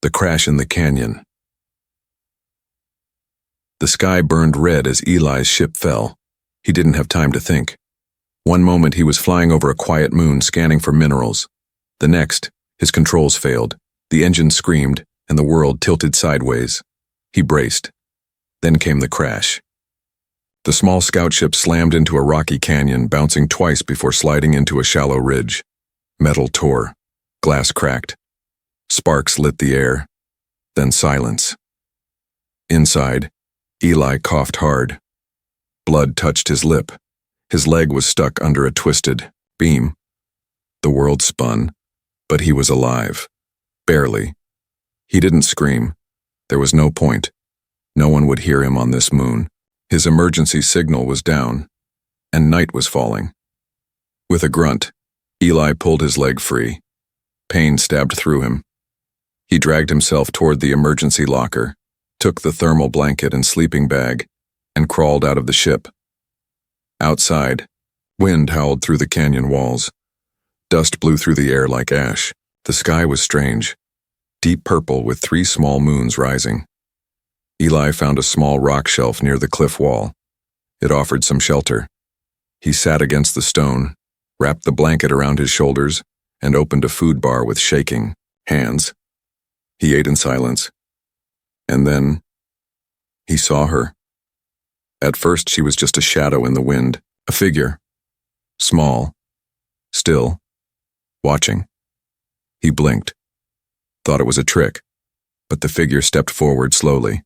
The crash in the canyon. The sky burned red as Eli's ship fell. He didn't have time to think. One moment he was flying over a quiet moon scanning for minerals. The next, his controls failed, the engine screamed, and the world tilted sideways. He braced. Then came the crash. The small scout ship slammed into a rocky canyon, bouncing twice before sliding into a shallow ridge. Metal tore. Glass cracked. Sparks lit the air. Then silence. Inside, Eli coughed hard. Blood touched his lip. His leg was stuck under a twisted beam. The world spun, but he was alive. Barely. He didn't scream. There was no point. No one would hear him on this moon. His emergency signal was down, and night was falling. With a grunt, Eli pulled his leg free. Pain stabbed through him. He dragged himself toward the emergency locker, took the thermal blanket and sleeping bag, and crawled out of the ship. Outside, wind howled through the canyon walls. Dust blew through the air like ash. The sky was strange, deep purple with 3 small moons rising. Eli found a small rock shelf near the cliff wall. It offered some shelter. He sat against the stone, wrapped the blanket around his shoulders, and opened a food bar with shaking hands. He ate in silence. And then, he saw her. At first she was just a shadow in the wind, a figure. Small. Still. Watching. He blinked. Thought it was a trick. But the figure stepped forward slowly.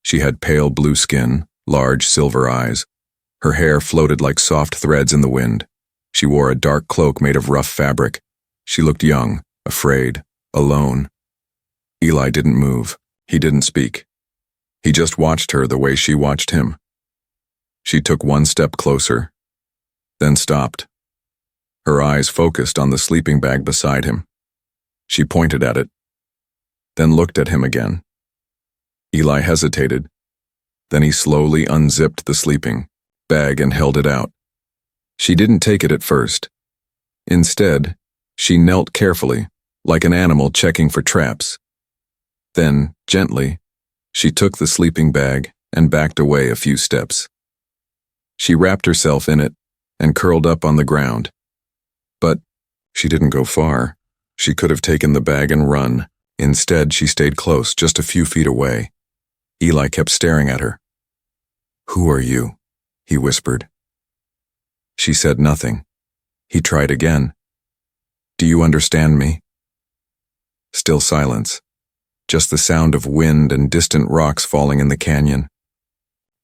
She had pale blue skin, large silver eyes. Her hair floated like soft threads in the wind. She wore a dark cloak made of rough fabric. She looked young, afraid, alone. Eli didn't move. He didn't speak. He just watched her the way she watched him. She took one step closer, then stopped. Her eyes focused on the sleeping bag beside him. She pointed at it, then looked at him again. Eli hesitated. Then he slowly unzipped the sleeping bag and held it out. She didn't take it at first. Instead, she knelt carefully, like an animal checking for traps. Then, gently, she took the sleeping bag and backed away a few steps. She wrapped herself in it and curled up on the ground. But she didn't go far. She could have taken the bag and run. Instead, she stayed close, just a few feet away. Eli kept staring at her. "Who are you?" he whispered. She said nothing. He tried again. "Do you understand me?" Still silence. Just the sound of wind and distant rocks falling in the canyon.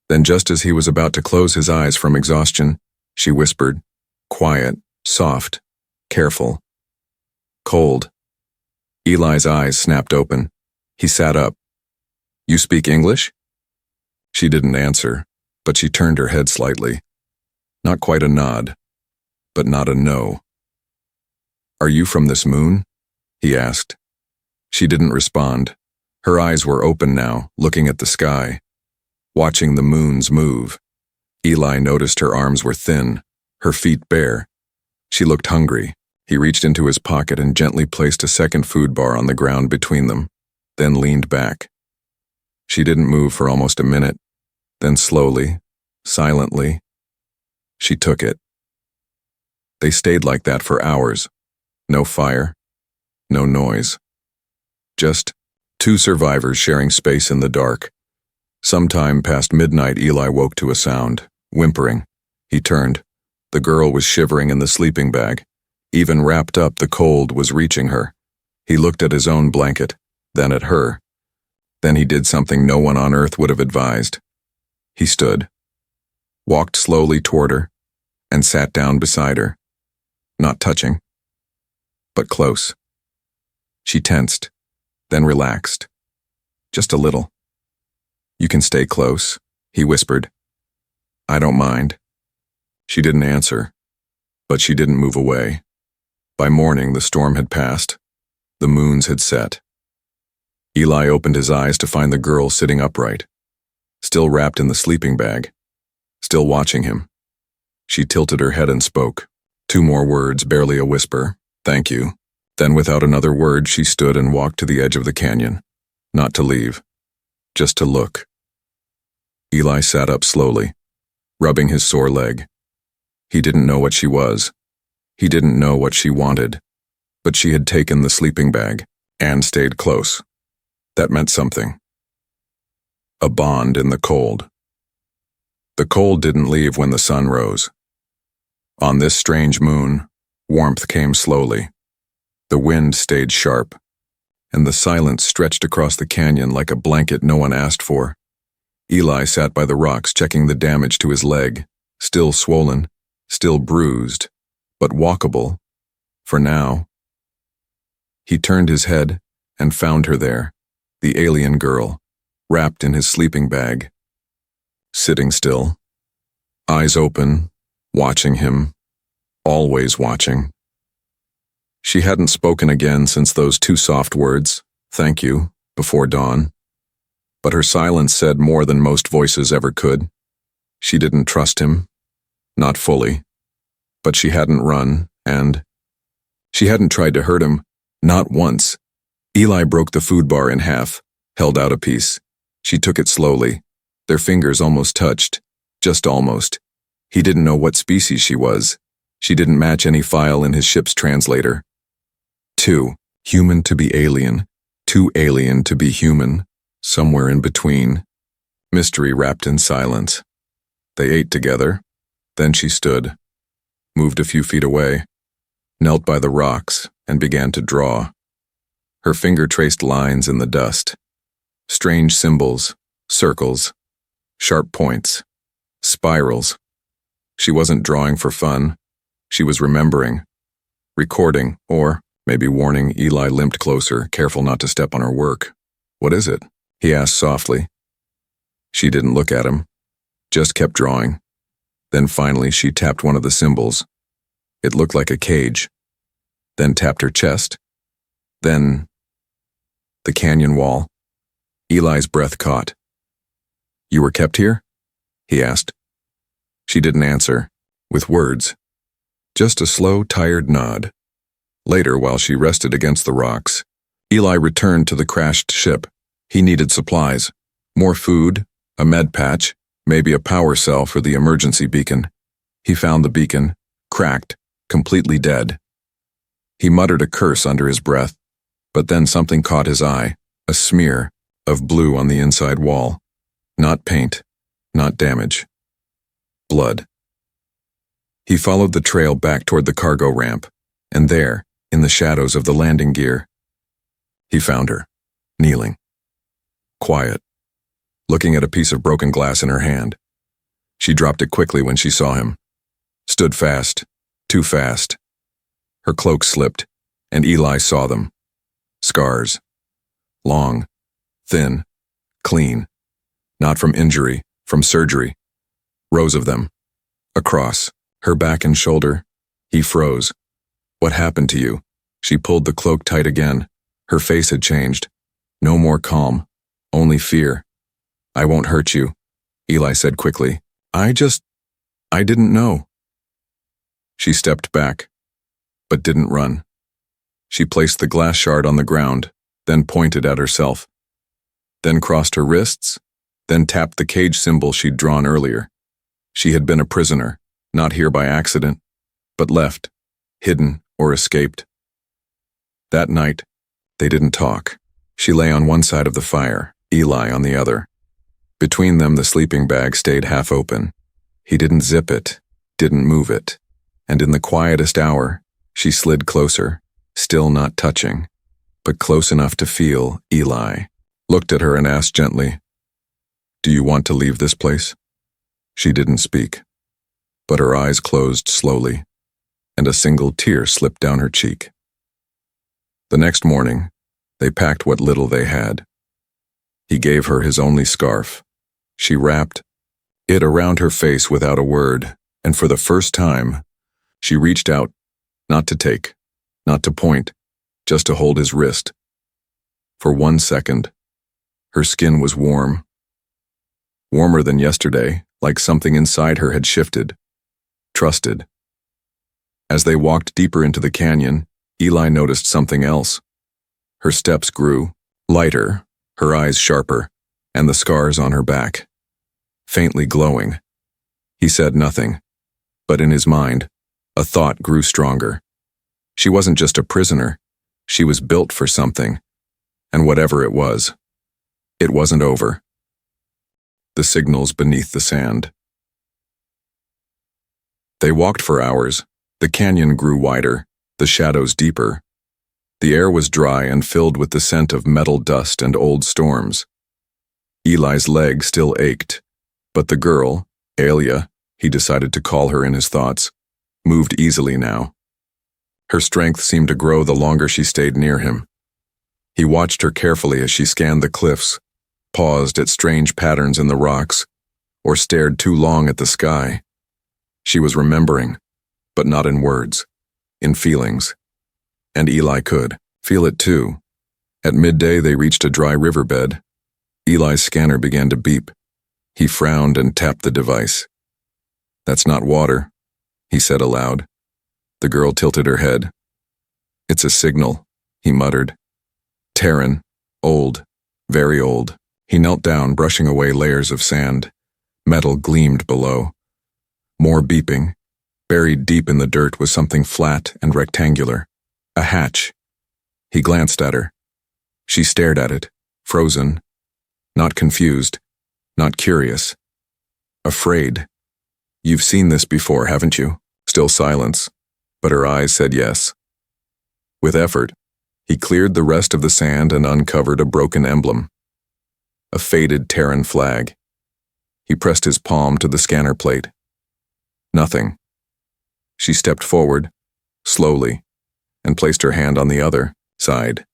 Then just as he was about to close his eyes from exhaustion, she whispered, quiet, soft, careful. "Cold." Eli's eyes snapped open. He sat up. "You speak English?" She didn't answer, but she turned her head slightly. Not quite a nod, but not a no. "Are you from this moon?" he asked. She didn't respond. Her eyes were open now, looking at the sky, watching the moons move. Eli noticed her arms were thin, her feet bare. She looked hungry. He reached into his pocket and gently placed a second food bar on the ground between them, then leaned back. She didn't move for almost a minute. Then slowly, silently, she took it. They stayed like that for hours. No fire, no noise. Just 2 survivors sharing space in the dark. Sometime past midnight, Eli woke to a sound, whimpering. He turned. The girl was shivering in the sleeping bag. Even wrapped up, the cold was reaching her. He looked at his own blanket, then at her. Then he did something no one on earth would have advised. He stood, walked slowly toward her, and sat down beside her. Not touching, but close. She tensed, then relaxed. Just a little. "You can stay close," he whispered. "I don't mind." She didn't answer, but she didn't move away. By morning, the storm had passed. The moons had set. Eli opened his eyes to find the girl sitting upright, still wrapped in the sleeping bag, still watching him. She tilted her head and spoke. 2 more words, barely a whisper. "Thank you." Then without another word, she stood and walked to the edge of the canyon. Not to leave, just to look. Eli sat up slowly, rubbing his sore leg. He didn't know what she was. He didn't know what she wanted, but she had taken the sleeping bag and stayed close. That meant something. A bond in the cold. The cold didn't leave when the sun rose. On this strange moon, warmth came slowly. The wind stayed sharp, and the silence stretched across the canyon like a blanket no one asked for. Eli sat by the rocks checking the damage to his leg, still swollen, still bruised, but walkable, for now. He turned his head and found her there, the alien girl, wrapped in his sleeping bag. Sitting still, eyes open, watching him, always watching. She hadn't spoken again since those two soft words, "Thank you," before dawn. But her silence said more than most voices ever could. She didn't trust him, not fully, but she hadn't run, and she hadn't tried to hurt him, not once. Eli broke the food bar in half, held out a piece. She took it slowly. Their fingers almost touched, just almost. He didn't know what species she was. She didn't match any file in his ship's translator. Too human to be alien, too alien to be human, somewhere in between. Mystery wrapped in silence. They ate together. Then she stood, moved a few feet away, knelt by the rocks, and began to draw. Her finger traced lines in the dust. Strange symbols, circles, sharp points, spirals. She wasn't drawing for fun. She was remembering, recording, or maybe warning. Eli limped closer, careful not to step on her work. "What is it?" he asked softly. She didn't look at him, just kept drawing. Then finally she tapped one of the symbols. It looked like a cage. Then tapped her chest. Then the canyon wall. Eli's breath caught. "You were kept here?" he asked. She didn't answer, with words. Just a slow, tired nod. Later, while she rested against the rocks, Eli returned to the crashed ship. He needed supplies. More food, a med patch, maybe a power cell for the emergency beacon. He found the beacon, cracked, completely dead. He muttered a curse under his breath, but then something caught his eye, a smear of blue on the inside wall. Not paint, not damage. Blood. He followed the trail back toward the cargo ramp, and there, in the shadows of the landing gear, he found her, kneeling. Quiet, looking at a piece of broken glass in her hand. She dropped it quickly when she saw him. Stood fast, too fast. Her cloak slipped, and Eli saw them. Scars. Long, thin, clean. Not from injury, from surgery. Rows of them. Across, her back and shoulder. He froze. "What happened to you?" She pulled the cloak tight again. Her face had changed. No more calm, only fear. "I won't hurt you," Eli said quickly. I didn't know." She stepped back, but didn't run. She placed the glass shard on the ground, then pointed at herself. Then crossed her wrists, then tapped the cage symbol she'd drawn earlier. She had been a prisoner, not here by accident, but left, hidden or escaped. That night, they didn't talk. She lay on one side of the fire, Eli on the other. Between them, the sleeping bag stayed half open. He didn't zip it, didn't move it, and in the quietest hour, she slid closer, still not touching, but close enough to feel Eli, looked at her and asked gently, "Do you want to leave this place?" She didn't speak, but her eyes closed slowly, and a single tear slipped down her cheek. The next morning, they packed what little they had. He gave her his only scarf. She wrapped it around her face without a word, and for the first time, she reached out, not to take, not to point, just to hold his wrist. For 1 second, her skin was warm. Warmer than yesterday, like something inside her had shifted, trusted. As they walked deeper into the canyon, Eli noticed something else. Her steps grew, lighter, her eyes sharper, and the scars on her back faintly glowing. He said nothing, but in his mind, a thought grew stronger. She wasn't just a prisoner, she was built for something, and whatever it wasn't over. The signals beneath the sand. They walked for hours. The canyon grew wider, the shadows deeper. The air was dry and filled with the scent of metal dust and old storms. Eli's leg still ached, but the girl, Alia, he decided to call her in his thoughts, moved easily now. Her strength seemed to grow the longer she stayed near him. He watched her carefully as she scanned the cliffs, paused at strange patterns in the rocks, or stared too long at the sky. She was remembering, but not in words, in feelings. And Eli could feel it too. At midday they reached a dry riverbed. Eli's scanner began to beep. He frowned and tapped the device. "That's not water," he said aloud. The girl tilted her head. "It's a signal," he muttered. Terran, old, very old. He knelt down, brushing away layers of sand. Metal gleamed below. More beeping. Buried deep in the dirt was something flat and rectangular. A hatch. He glanced at her. She stared at it, frozen. Not confused. Not curious. Afraid. "You've seen this before, haven't you?" Still silence, but her eyes said yes. With effort, he cleared the rest of the sand and uncovered a broken emblem. A faded Terran flag. He pressed his palm to the scanner plate. Nothing. She stepped forward, slowly, and placed her hand on the other side.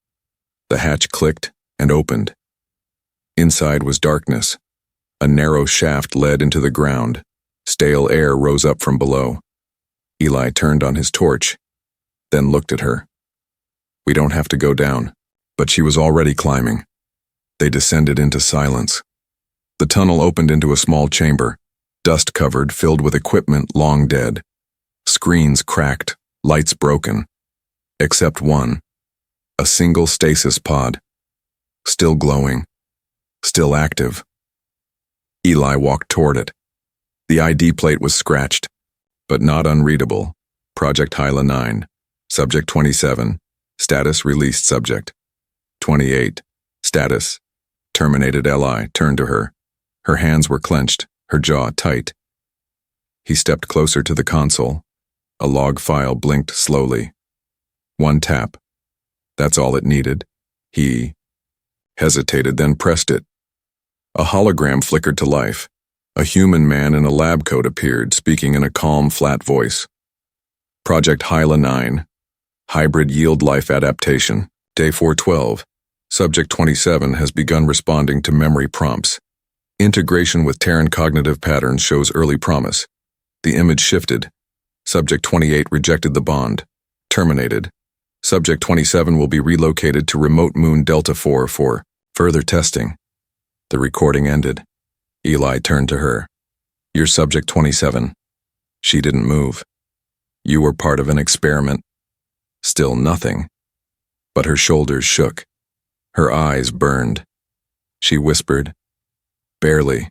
The hatch clicked and opened. Inside was darkness. A narrow shaft led into the ground. Stale air rose up from below. Eli turned on his torch, then looked at her. "We don't have to go down." But she was already climbing. They descended into silence. The tunnel opened into a small chamber, dust-covered, filled with equipment long dead. Screens cracked, lights broken. Except one. A single stasis pod. Still glowing. Still active. Eli walked toward it. The ID plate was scratched, but not unreadable. Project Hyla 9. Subject 27. Status released subject. 28. Status. Terminated. Li turned to her. Her hands were clenched, her jaw tight. He stepped closer to the console. A log file blinked slowly. One tap. That's all it needed. He hesitated, then pressed it. A hologram flickered to life. A human man in a lab coat appeared, speaking in a calm, flat voice. Project Hyla 9. Hybrid Yield Life Adaptation. Day 412. Subject 27 has begun responding to memory prompts. Integration with Terran cognitive patterns shows early promise. The image shifted. Subject 28 rejected the bond. Terminated. Subject 27 will be relocated to remote moon Delta 4 for further testing. The recording ended. Eli turned to her. "You're Subject 27. She didn't move. You were part of an experiment." Still nothing. But her shoulders shook. Her eyes burned. She whispered, "Barely.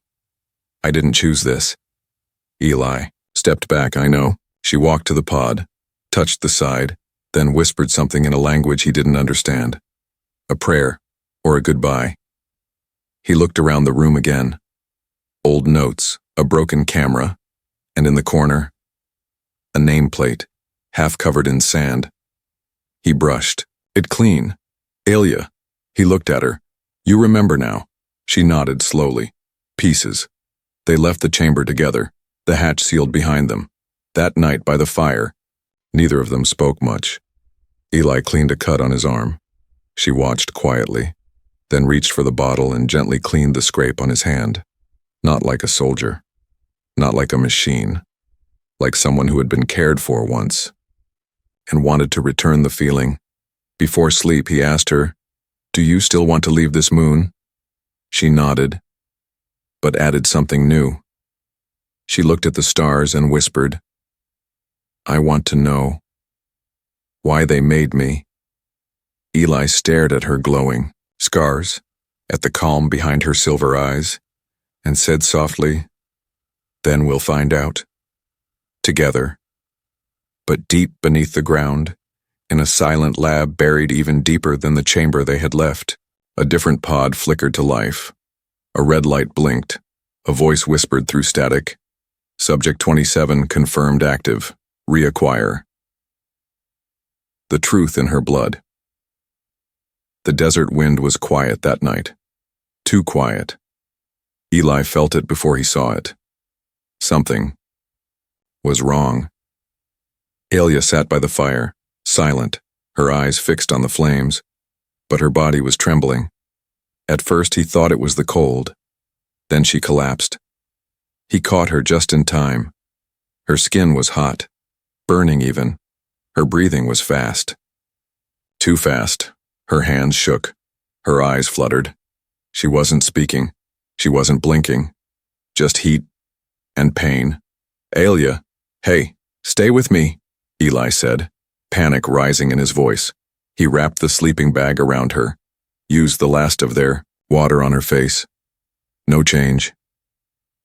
I didn't choose this." Eli stepped back. "I know." She walked to the pod, touched the side, then whispered something in a language he didn't understand. A prayer, or a goodbye. He looked around the room again. Old notes, a broken camera, and in the corner, a nameplate, half covered in sand. He brushed it clean. "Alia." He looked at her. "You remember now." She nodded slowly. "Pieces." They left the chamber together, the hatch sealed behind them. That night by the fire, neither of them spoke much. Eli cleaned a cut on his arm. She watched quietly, then reached for the bottle and gently cleaned the scrape on his hand. Not like a soldier, not like a machine, like someone who had been cared for once, and wanted to return the feeling. Before sleep, he asked her, "Do you still want to leave this moon?" She nodded, but added something new. She looked at the stars and whispered, "I want to know why they made me." Eli stared at her, glowing. "Scars? at the calm behind her silver eyes, and said softly, "Then we'll find out. Together." But deep beneath the ground, in a silent lab buried even deeper than the chamber they had left, a different pod flickered to life. A red light blinked. A voice whispered through static, "Subject 27 confirmed active. Reacquire." The truth in her blood. The desert wind was quiet that night. Too quiet. Eli felt it before he saw it. Something was wrong. Alia sat by the fire, silent, her eyes fixed on the flames, but her body was trembling. At first he thought it was the cold. Then she collapsed. He caught her just in time. Her skin was hot, burning even. Her breathing was fast. Too fast. Her hands shook. Her eyes fluttered. She wasn't speaking. She wasn't blinking. Just heat and pain. "Alia, hey, stay with me," Eli said, panic rising in his voice. He wrapped the sleeping bag around her, used the last of their water on her face. No change.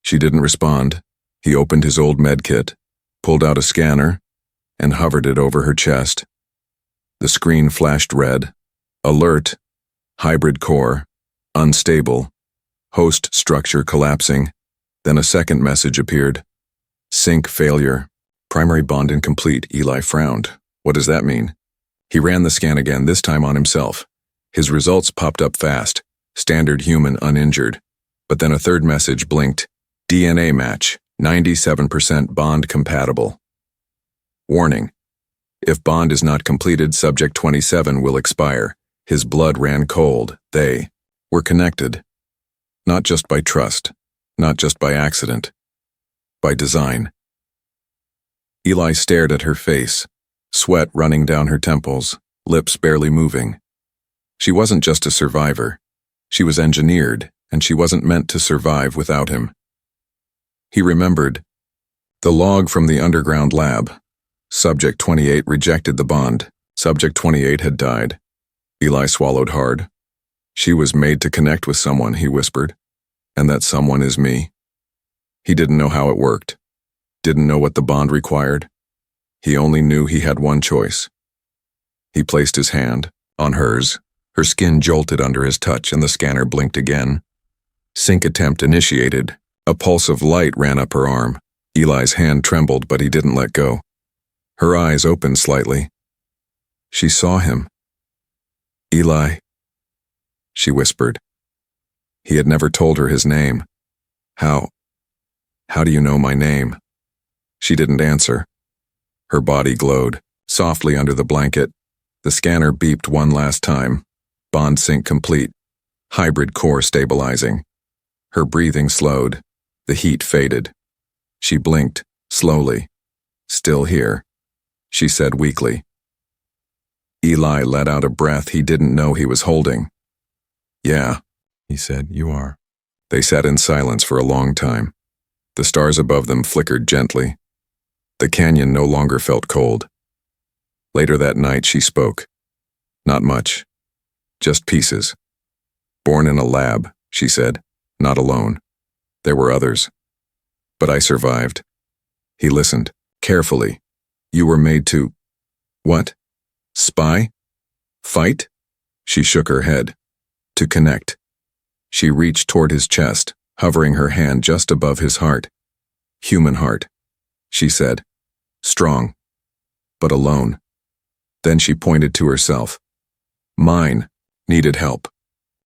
She didn't respond. He opened his old med kit, pulled out a scanner, and hovered it over her chest. The screen flashed red. Alert. Hybrid core. Unstable. Host structure collapsing. Then a second message appeared. Sync failure. Primary bond incomplete. Eli frowned. What does that mean? He ran the scan again, this time on himself. His results popped up fast. Standard human uninjured. But then a third message blinked. DNA match. 97% bond compatible. Warning. If bond is not completed, subject 27 will expire. His blood ran cold. They were connected. Not just by trust. Not just by accident. By design. Eli stared at her face, sweat running down her temples, lips barely moving. She wasn't just a survivor. She was engineered, and she wasn't meant to survive without him. He remembered. The log from the underground lab. Subject 28 rejected the bond. Subject 28 had died. Eli swallowed hard. She was made to connect with someone, he whispered. And that someone is me. He didn't know how it worked. Didn't know what the bond required. He only knew he had one choice. He placed his hand on hers. Her skin jolted under his touch and the scanner blinked again. Sync attempt initiated. A pulse of light ran up her arm. Eli's hand trembled, but he didn't let go. Her eyes opened slightly. She saw him. "Eli," she whispered. He had never told her his name. How do you know my name?" She didn't answer. Her body glowed, softly under the blanket. The scanner beeped one last time. Bond sync complete. Hybrid core stabilizing. Her breathing slowed. The heat faded. She blinked, slowly. "Still here," she said weakly. Eli let out a breath he didn't know he was holding. "Yeah," he said, "you are." They sat in silence for a long time. The stars above them flickered gently. The canyon no longer felt cold. Later that night she spoke. Not much. Just pieces. "Born in a lab," she said. "Not alone. There were others. But I survived." He listened, carefully. "You were made to..." "What? Spy? Fight?" She shook her head. "To connect." She reached toward his chest, hovering her hand just above his heart. "Human heart," she said. "Strong. But alone." Then she pointed to herself. Mine needed help.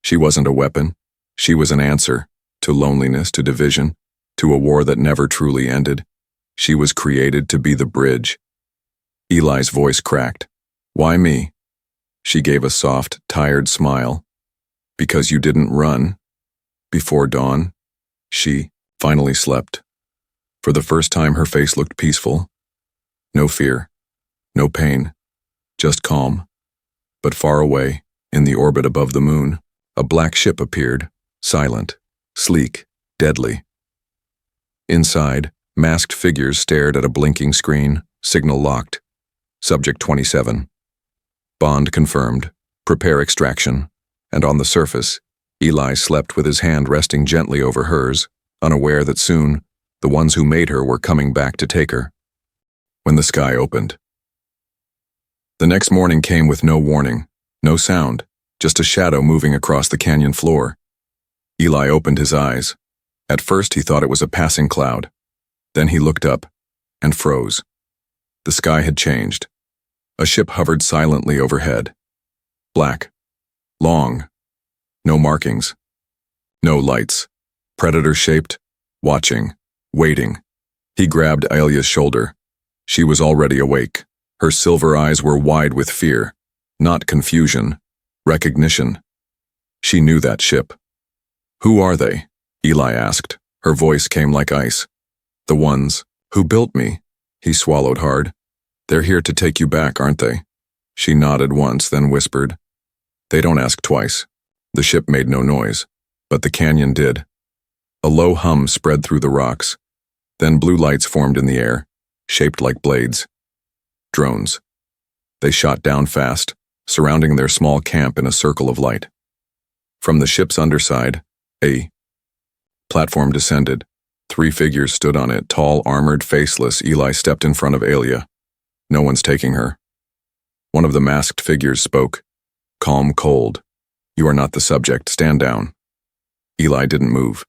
She wasn't a weapon. She was an answer. To loneliness, to division, to a war that never truly ended. She was created to be the bridge. Eli's voice cracked. "Why me?" She gave a soft, tired smile. "Because you didn't run. Before dawn." She finally slept. For the first time her face looked peaceful. No fear. No pain. Just calm. But far away, in the orbit above the moon, a black ship appeared, silent, sleek, deadly. Inside, masked figures stared at a blinking screen, signal locked. Subject 27. Bond confirmed. Prepare extraction. And on the surface, Eli slept with his hand resting gently over hers, unaware that soon the ones who made her were coming back to take her. When the sky opened. The next morning came with no warning, no sound, just a shadow moving across the canyon floor. Eli opened his eyes. At first he thought it was a passing cloud. Then he looked up and froze. The sky had changed. A ship hovered silently overhead. Black. Long. No markings. No lights. Predator-shaped. Watching. Waiting. He grabbed Alia's shoulder. She was already awake. Her silver eyes were wide with fear. Not confusion. Recognition. She knew that ship. "Who are they?" Eli asked. Her voice came like ice. "The ones who built me." He swallowed hard. "They're here to take you back, aren't they?" She nodded once, then whispered. "They don't ask twice." The ship made no noise, but the canyon did. A low hum spread through the rocks. Then blue lights formed in the air, shaped like blades. Drones. They shot down fast, surrounding their small camp in a circle of light. From the ship's underside, a platform descended. 3 figures stood on it, tall, armored, faceless. Eli stepped in front of Alia. "No one's taking her." One of the masked figures spoke. Calm, cold. "You are not the subject. Stand down." Eli didn't move.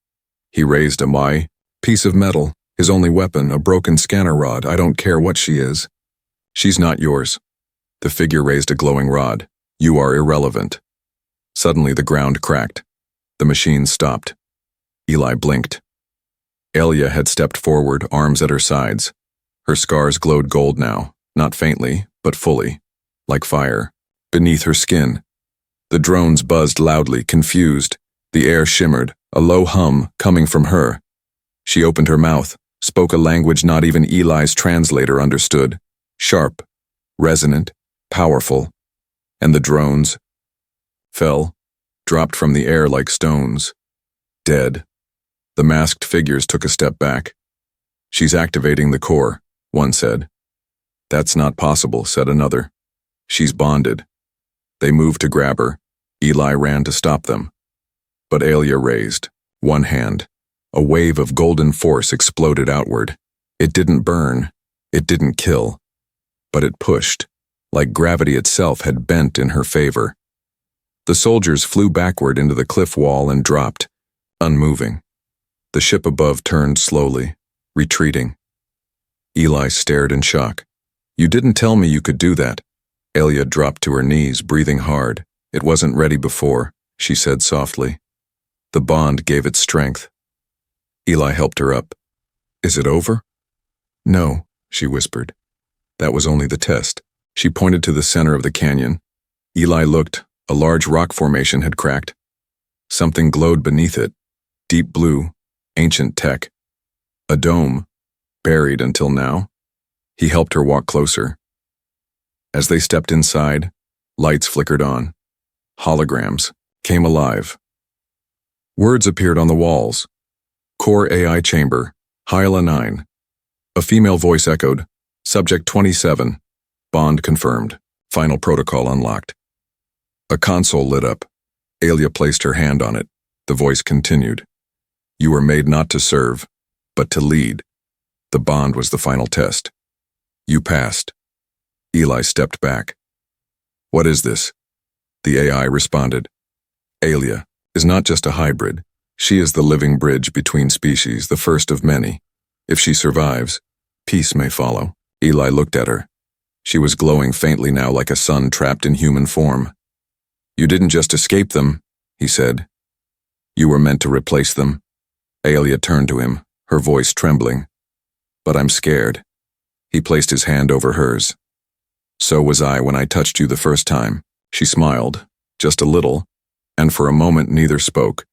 He raised a piece of metal, his only weapon, a broken scanner rod. "I don't care what she is. She's not yours." The figure raised a glowing rod. "You are irrelevant." Suddenly the ground cracked. The machine stopped. Eli blinked. Alia had stepped forward, arms at her sides. Her scars glowed gold now, not faintly, but fully, like fire, beneath her skin. The drones buzzed loudly, confused. The air shimmered, a low hum coming from her. She opened her mouth, spoke a language not even Eli's translator understood. Sharp, resonant, powerful. And the drones fell, dropped from the air like stones. Dead. The masked figures took a step back. "She's activating the core," one said. "That's not possible," said another. "She's bonded." They moved to grab her. Eli ran to stop them. But Alia raised one hand. A wave of golden force exploded outward. It didn't burn. It didn't kill. But it pushed, like gravity itself had bent in her favor. The soldiers flew backward into the cliff wall and dropped, unmoving. The ship above turned slowly, retreating. Eli stared in shock. "You didn't tell me you could do that." Alia dropped to her knees, breathing hard. "It wasn't ready before," she said softly. The bond gave it strength. Eli helped her up. "Is it over?" "No," she whispered. "That was only the test." She pointed to the center of the canyon. Eli looked. A large rock formation had cracked. Something glowed beneath it. Deep blue, ancient tech. A dome, buried until now. He helped her walk closer. As they stepped inside, lights flickered on. Holograms came alive. Words appeared on the walls. "Core AI chamber, Hyla 9. A female voice echoed, "Subject 27. Bond confirmed. Final protocol unlocked." A console lit up. Alia placed her hand on it. The voice continued. "You were made not to serve, but to lead. The bond was the final test. You passed." Eli stepped back. "What is this?" The AI responded. "Alia is not just a hybrid. She is the living bridge between species, the first of many. If she survives, peace may follow." Eli looked at her. She was glowing faintly now like a sun trapped in human form. "You didn't just escape them," he said. "You were meant to replace them." Alia turned to him, her voice trembling. "But I'm scared." He placed his hand over hers. "So was I when I touched you the first time." She smiled, just a little, and for a moment neither spoke,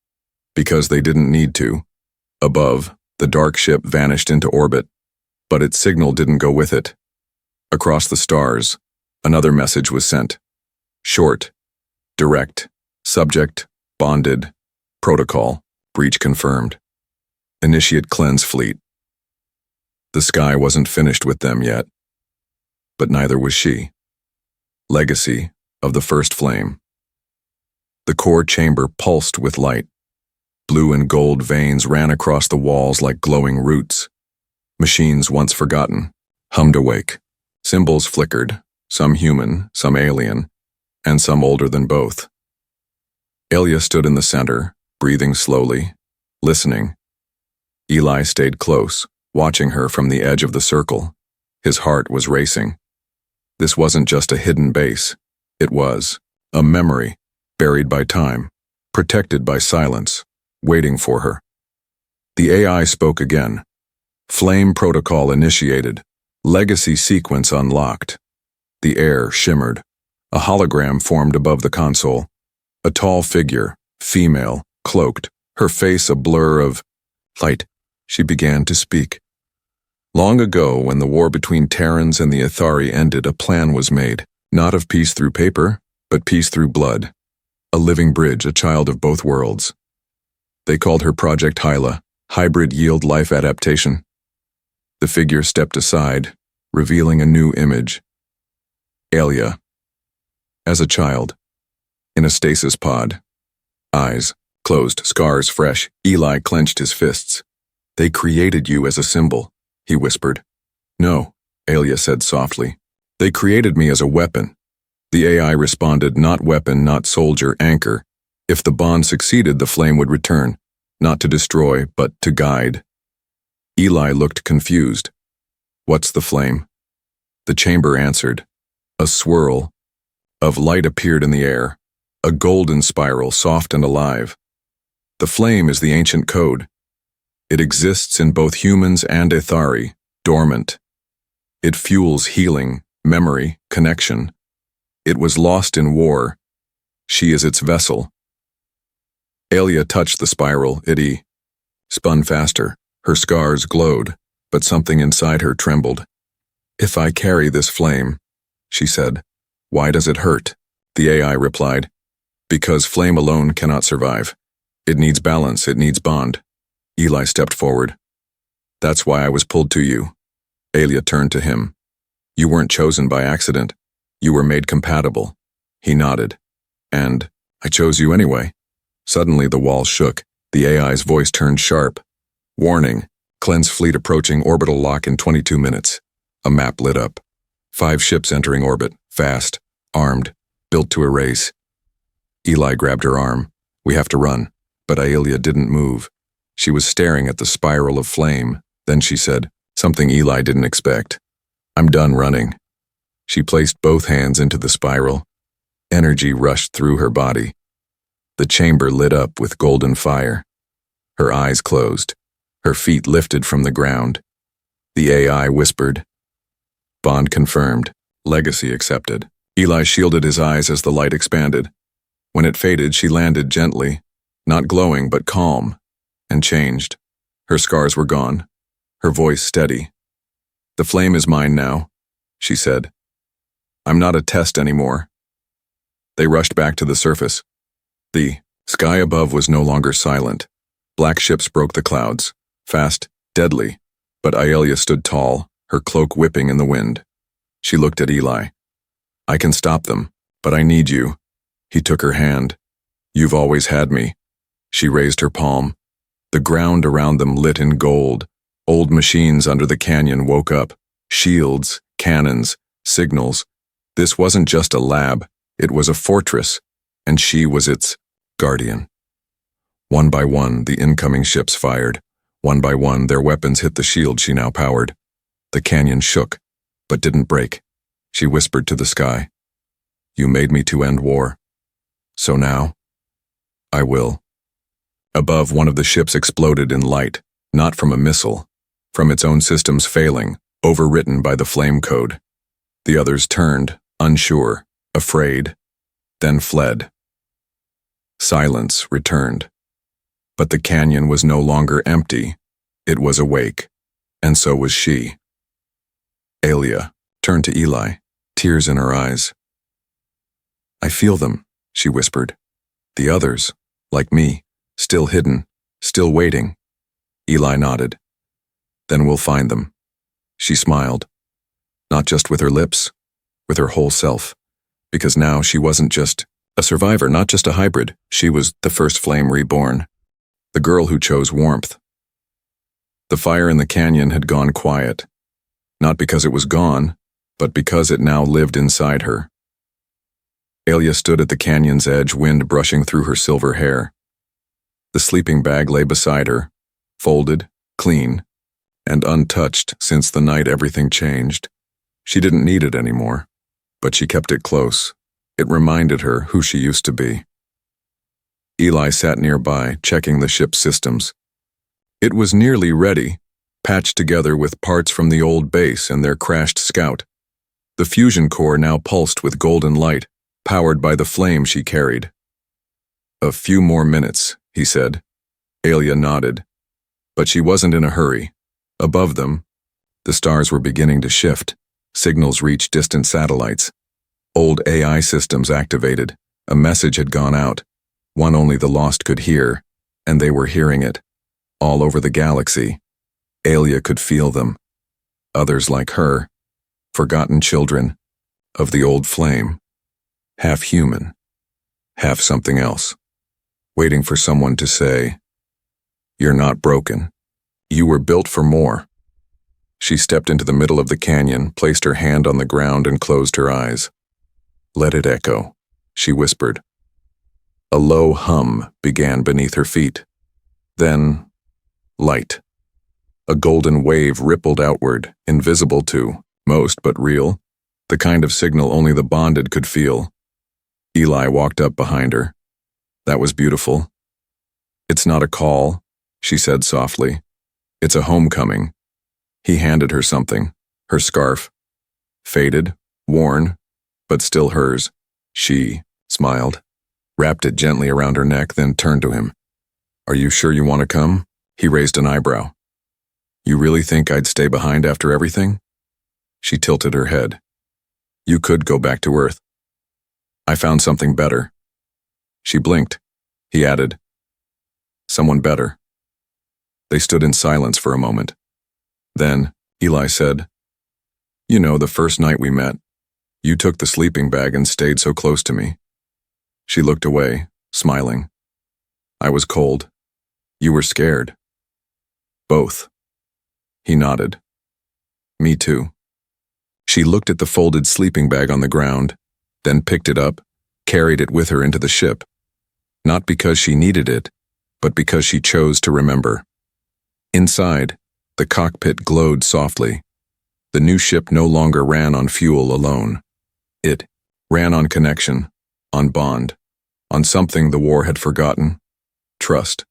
because they didn't need to. Above, the dark ship vanished into orbit, but its signal didn't go with it. Across the stars, another message was sent. Short, direct, subject, bonded, protocol, breach confirmed. Initiate cleanse fleet. The sky wasn't finished with them yet, but neither was she. Legacy of the first flame. The core chamber pulsed with light. Blue and gold veins ran across the walls like glowing roots. Machines once forgotten hummed awake. Symbols flickered, some human, some alien, and some older than both. Alia stood in the center, breathing slowly, listening. Eli stayed close, watching her from the edge of the circle. His heart was racing. This wasn't just a hidden base. It was a memory, buried by time, protected by silence, waiting for her. The AI spoke again. Flame protocol initiated. Legacy sequence unlocked. The air shimmered. A hologram formed above the console. A tall figure, female, cloaked, her face a blur of light. She began to speak. Long ago, when the war between Terrans and the Athari ended, a plan was made, not of peace through paper, but peace through blood. A living bridge, a child of both worlds. They called her Project Hyla, Hybrid Yield Life Adaptation. The figure stepped aside, revealing a new image. Alia. As a child. In a stasis pod. Eyes closed, scars fresh. Eli clenched his fists. They created you as a symbol, he whispered. No, Alia said softly. They created me as a weapon. The AI responded, not weapon, not soldier, anchor. If the bond succeeded, the flame would return, not to destroy, but to guide. Eli looked confused. What's the flame? The chamber answered. A swirl of light appeared in the air, a golden spiral, soft and alive. The flame is the ancient code. It exists in both humans and Athari, dormant. It fuels healing, memory, connection. It was lost in war. She is its vessel. Alia touched the spiral, it spun faster. Her scars glowed, but something inside her trembled. If I carry this flame, she said. Why does it hurt? The AI replied. Because flame alone cannot survive. It needs balance, it needs bond. Eli stepped forward. That's why I was pulled to you. Alia turned to him. You weren't chosen by accident. You were made compatible. He nodded. And I chose you anyway. Suddenly the wall shook. The AI's voice turned sharp. Warning, Cleanse fleet approaching orbital lock in 22 minutes. A map lit up. 5 ships entering orbit, fast, armed, built to erase. Eli grabbed her arm. We have to run. But Aelia didn't move. She was staring at the spiral of flame. Then she said, something Eli didn't expect. I'm done running. She placed both hands into the spiral. Energy rushed through her body. The chamber lit up with golden fire. Her eyes closed. Her feet lifted from the ground. The AI whispered. Bond confirmed. Legacy accepted. Eli shielded his eyes as the light expanded. When it faded, she landed gently, not glowing but calm, and changed. Her scars were gone. Her voice steady. The flame is mine now, she said. I'm not a test anymore. They rushed back to the surface. The sky above was no longer silent. Black ships broke the clouds, fast, deadly, but Aelia stood tall, her cloak whipping in the wind. She looked at Eli. I can stop them, but I need you. He took her hand. You've always had me. She raised her palm. The ground around them lit in gold. Old machines under the canyon woke up. Shields, cannons, signals. This wasn't just a lab, it was a fortress, and she was its guardian. One by one, the incoming ships fired. One by one, their weapons hit the shield she now powered. The canyon shook, but didn't break. She whispered to the sky. You made me to end war. So now, I will. Above, one of the ships exploded in light, not from a missile, from its own systems failing, overwritten by the flame code. The others turned, unsure, afraid, then fled. Silence returned. But the canyon was no longer empty. It was awake, and so was she. Aelia turned to Eli, tears in her eyes. I feel them, she whispered. The others, like me, still hidden, still waiting. Eli nodded. Then we'll find them. She smiled, not just with her lips, with her whole self, because now she wasn't just A survivor, not just a hybrid. She was the first flame reborn. The girl who chose warmth. The fire in the canyon had gone quiet. Not because it was gone, but because it now lived inside her. Alia stood at the canyon's edge, wind brushing through her silver hair. The sleeping bag lay beside her, folded, clean, and untouched since the night everything changed. She didn't need it anymore, but she kept it close. It reminded her who she used to be. Eli sat nearby, checking the ship's systems. It was nearly ready, patched together with parts from the old base and their crashed scout. The fusion core now pulsed with golden light, powered by the flame she carried. "A few more minutes," he said. Alia nodded. But she wasn't in a hurry. Above them, the stars were beginning to shift. Signals reached distant satellites. Old AI systems activated. A message had gone out, one only the lost could hear, and they were hearing it. All over the galaxy, Alia could feel them. Others like her, forgotten children of the old flame, half human, half something else, waiting for someone to say, "You're not broken. You were built for more." She stepped into the middle of the canyon, placed her hand on the ground, and closed her eyes. "Let it echo," she whispered. A low hum began beneath her feet. Then, light. A golden wave rippled outward, invisible to most but real, the kind of signal only the bonded could feel. Eli walked up behind her. "That was beautiful." "It's not a call," she said softly. "It's a homecoming." He handed her something, her scarf. Faded, worn, but still hers. She smiled, wrapped it gently around her neck, then turned to him. "Are you sure you want to come?" He raised an eyebrow. "You really think I'd stay behind after everything?" She tilted her head. "You could go back to Earth. I found something better." She blinked. He added, "Someone better." They stood in silence for a moment. Then, Eli said, "You know, the first night we met, you took the sleeping bag and stayed so close to me." She looked away, smiling. "I was cold. You were scared." "Both." He nodded. "Me too." She looked at the folded sleeping bag on the ground, then picked it up, carried it with her into the ship. Not because she needed it, but because she chose to remember. Inside, the cockpit glowed softly. The new ship no longer ran on fuel alone. It ran on connection, on bond, on something the war had forgotten: trust.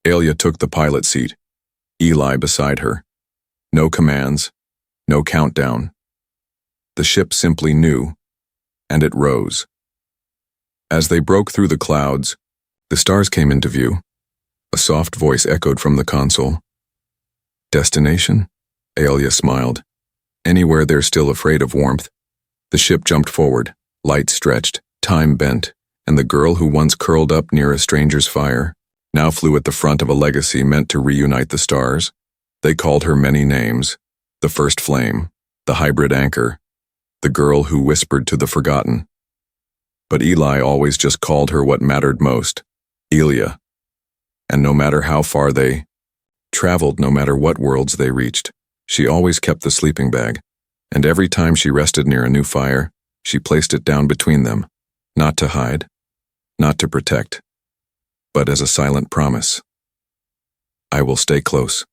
Alia took the pilot seat, Eli beside her. No commands, no countdown. The ship simply knew, and it rose. As they broke through the clouds, the stars came into view. A soft voice echoed from the console. "Destination?" Alia smiled. "Anywhere they're still afraid of warmth." The ship jumped forward, light stretched, time bent, and the girl who once curled up near a stranger's fire now flew at the front of a legacy meant to reunite the stars. They called her many names: the first flame, the hybrid anchor, the girl who whispered to the forgotten. But Eli always just called her what mattered most: Alia. And no matter how far they traveled, no matter what worlds they reached, she always kept the sleeping bag, and every time she rested near a new fire, she placed it down between them, not to hide, not to protect, but as a silent promise. "I will stay close."